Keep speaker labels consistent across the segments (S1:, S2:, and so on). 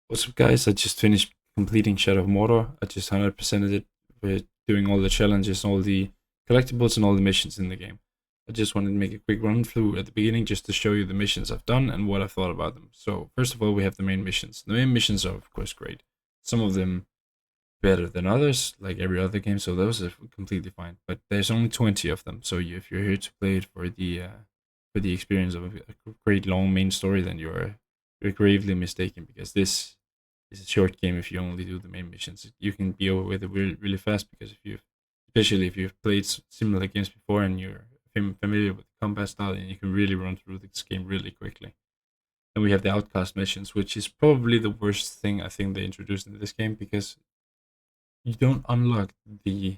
S1: What's up, guys? I just finished completing Shadow of Mordor. I just 100%ed it with doing all the challenges, all the collectibles, and all the missions in the game. I just wanted to make a quick run through at the beginning just to show you the missions I've done and what I thought about them. So, first of all, we have the main missions. The main missions are, of course, great. Some of them better than others, like every other game, so those are completely fine. But there's only 20 of them, so if you're here to play it for the experience of a great long main story, then you're gravely mistaken because this is a short game. If you only do the main missions, you can be over with it really, really fast because especially if you've played similar games before and you're familiar with the combat style, and you can really run through this game really quickly. Then we have the outcast missions, which is probably the worst thing I think they introduced into this game because you don't unlock the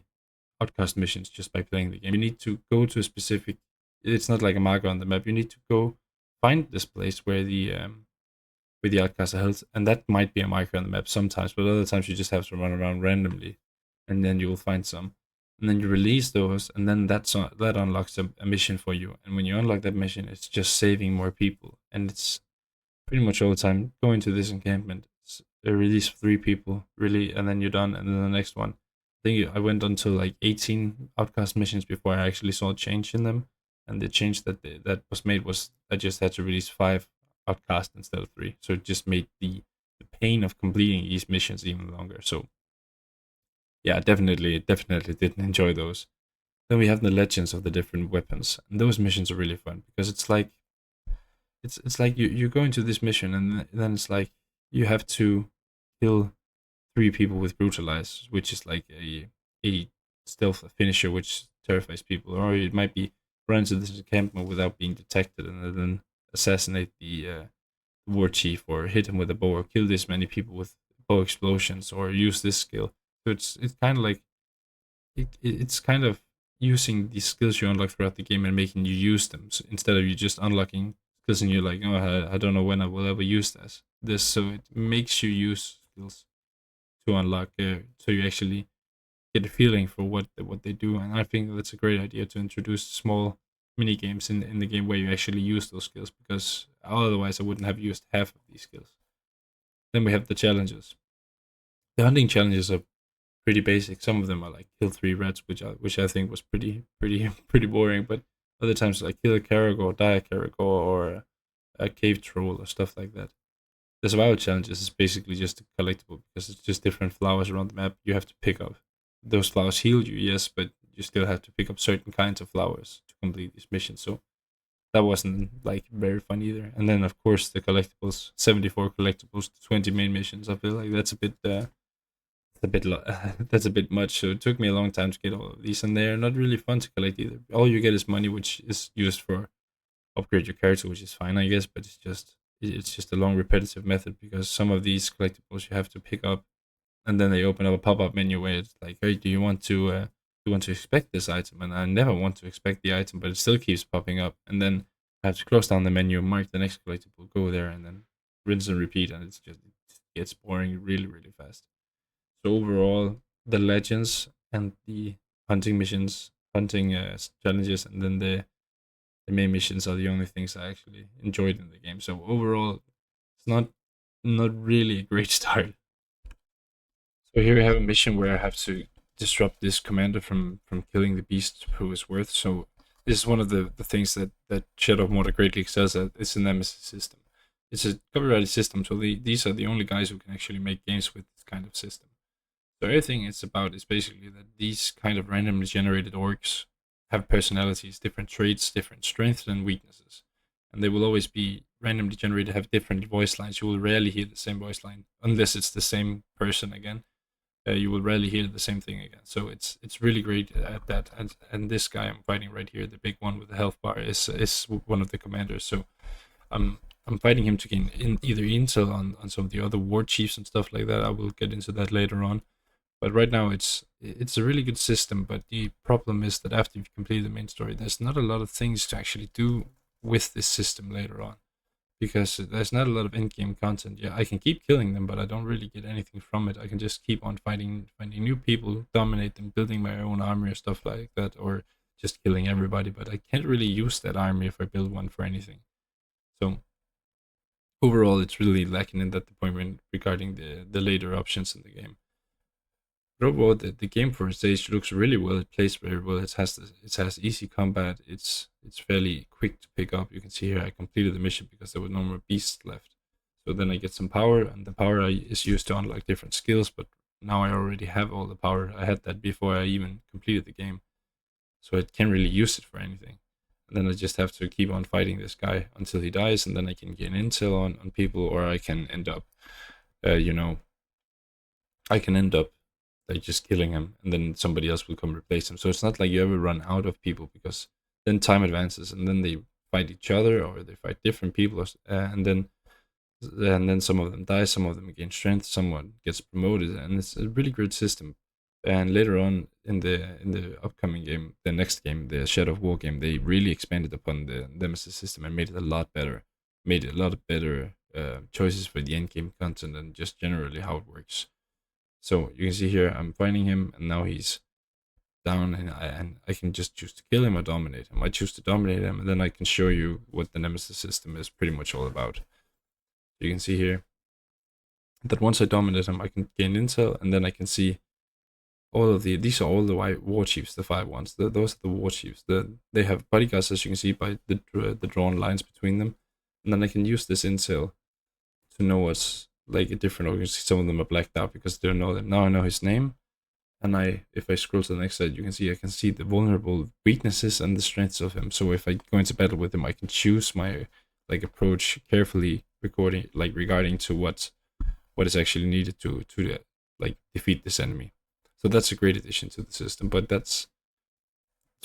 S1: outcast missions just by playing the game. You need to go to a specific. It's not like a marker on the map. You need to go find this place where the outcasts are held, and that might be a marker on the map sometimes, but other times you just have to run around randomly, and then you will find some, and then you release those, and then that unlocks a mission for you. And when you unlock that mission, it's just saving more people, and it's pretty much all the time going to this encampment. Release 3 people, really, and then you're done, and then the next one. I think I went until like 18 outcast missions before I actually saw a change in them, and the change that was made was I just had to release 5 outcast instead of 3, so it just made the pain of completing these missions even longer. So yeah, definitely didn't enjoy those. Then we have the legends of the different weapons, and those missions are really fun because it's like you go into this mission, and then it's like you have to kill 3 people with brutalize, which is like a stealth finisher which terrifies people, or it might be run into this encampment without being detected and then assassinate the war chief, or hit him with a bow, or kill this many people with bow explosions, or use this skill. So it's kind of like it's kind of using these skills you unlock throughout the game and making you use them, so instead of you just unlocking skills and you're like, oh, I don't know when I will ever use this. So it makes you use skills to unlock, so you actually get a feeling for what they do. And I think that's a great idea to introduce small mini games in the game where you actually use those skills, because otherwise I wouldn't have used half of these skills. Then we have the challenges. The hunting challenges are pretty basic. Some of them are like kill 3 rats, which I think was pretty boring. But other times like kill a caragor, die a caragor, or a cave troll or stuff like that. The survival challenges is basically just a collectible because it's just different flowers around the map you have to pick up. Those flowers heal you, yes, but you still have to pick up certain kinds of flowers to complete this mission. So that wasn't like very fun either. And then of course the collectibles, 74 collectibles, 20 main missions. I feel like that's a bit much. So it took me a long time to get all of these, and they're not really fun to collect either. All you get is money, which is used for upgrade your character, which is fine, I guess. But it's just a long repetitive method because some of these collectibles you have to pick up, and then they open up a pop up menu where it's like, hey, do you want to expect this item? And I never want to expect the item, but it still keeps popping up, and then I have to close down the menu, mark the next collectible, go there, and then rinse and repeat, and it gets boring really fast. So overall, the legends and the hunting missions, hunting challenges, and then the main missions are the only things I actually enjoyed in the game. So overall, it's not really a great start. So here we have a mission where I have to disrupt this commander from killing the beast who is worth. So this is one of the things that Shadow of Mordor greatly excels at. It's a nemesis system. It's a copyrighted system, so these are the only guys who can actually make games with this kind of system. So everything it's about is basically that these kind of randomly generated orcs have personalities, different traits, different strengths and weaknesses. And they will always be randomly generated, have different voice lines. You will rarely hear the same voice line unless it's the same person again. You will rarely hear the same thing again. So it's really great at that. And this guy I'm fighting right here, the big one with the health bar, is one of the commanders. So I'm I'm fighting him to gain either intel on some of the other war chiefs and stuff like that. I will get into that later on. But right now it's a really good system. But the problem is that after you've completed the main story, there's not a lot of things to actually do with this system later on, because there's not a lot of in-game content. Yeah, I can keep killing them, but I don't really get anything from it. I can just keep on finding new people, dominate them, building my own army or stuff like that, or just killing everybody. But I can't really use that army if I build one for anything. So overall it's really lacking in that department regarding the later options in the game. But overall, the game for its stage looks really well. It plays very well. It has easy combat. It's fairly quick to pick up. You can see here I completed the mission because there were no more beasts left. So then I get some power, and the power is used to unlock different skills. But now I already have all the power. I had that before I even completed the game, so I can't really use it for anything. And then I just have to keep on fighting this guy until he dies, and then I can gain intel on people, or I can end up, you know, I can end up like just killing him, and then somebody else will come replace him. So it's not like you ever run out of people, because then time advances, and then they fight each other, or they fight different people, and then some of them die, some of them gain strength, someone gets promoted, and it's a really great system. And later on in the upcoming game, the next game, the Shadow of War game, they really expanded upon the Nemesis system and made it a lot better. Made it a lot better choices for the end game content and just generally how it works. So you can see here, I'm fighting him, and now he's down, and I can just choose to kill him or dominate him. I choose to dominate him, and then I can show you what the Nemesis system is pretty much all about. You can see here that once I dominate him, I can gain intel, and then I can see these are all the war chiefs, the 5 ones. Those are the war chiefs. They have bodyguards, as you can see by the drawn lines between them, and then I can use this intel to know what's like a different organization. Some of them are blacked out because they don't know them. Now I know his name, and if I scroll to the next slide, you can see I can see the vulnerable weaknesses and the strengths of him. So if I go into battle with him, I can choose my approach carefully, regarding to what is actually needed to defeat this enemy. So that's a great addition to the system, but it's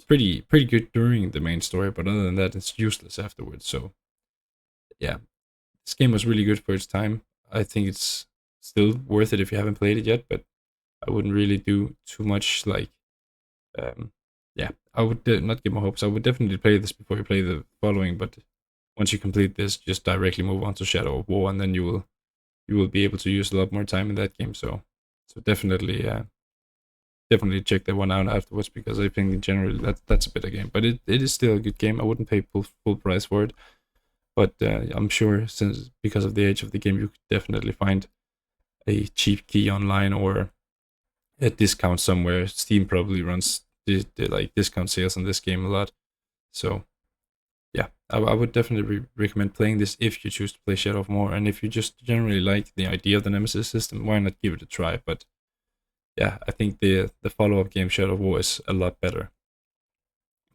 S1: pretty good during the main story. But other than that, it's useless afterwards. So yeah, this game was really good for its time. I think it's still worth it if you haven't played it yet, but I wouldn't really do too much. I would not give my hopes. I would definitely play this before you play the following, but once you complete this, just directly move on to Shadow of War, and then you will be able to use a lot more time in that game. So definitely check that one out afterwards, because I think in general that's a better game. But it is still a good game. I wouldn't pay full price for it, but I'm sure, since because of the age of the game, you could definitely find a cheap key online or a discount somewhere. Steam probably runs the discount sales on this game a lot. So yeah, I would definitely recommend playing this if you choose to play Shadow of War, and if you just generally like the idea of the Nemesis system, why not give it a try? But yeah, I think the follow-up game Shadow of War is a lot better.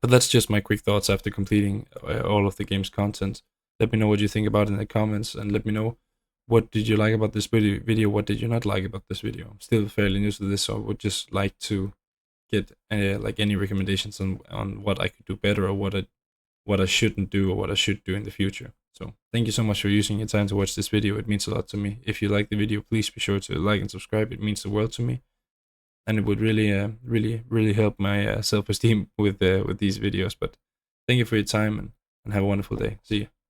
S1: But that's just my quick thoughts after completing all of the game's content. Let me know what you think about it in the comments, and let me know what did you like about this video, what did you not like about this video. I'm still fairly new to this, so I would just like to get any recommendations on what I could do better, or what I shouldn't do, or what I should do in the future. So thank you so much for using your time to watch this video. It means a lot to me. If you like the video, please be sure to like and subscribe. It means the world to me, and it would really help my self-esteem with these videos. But thank you for your time, and have a wonderful day. See you.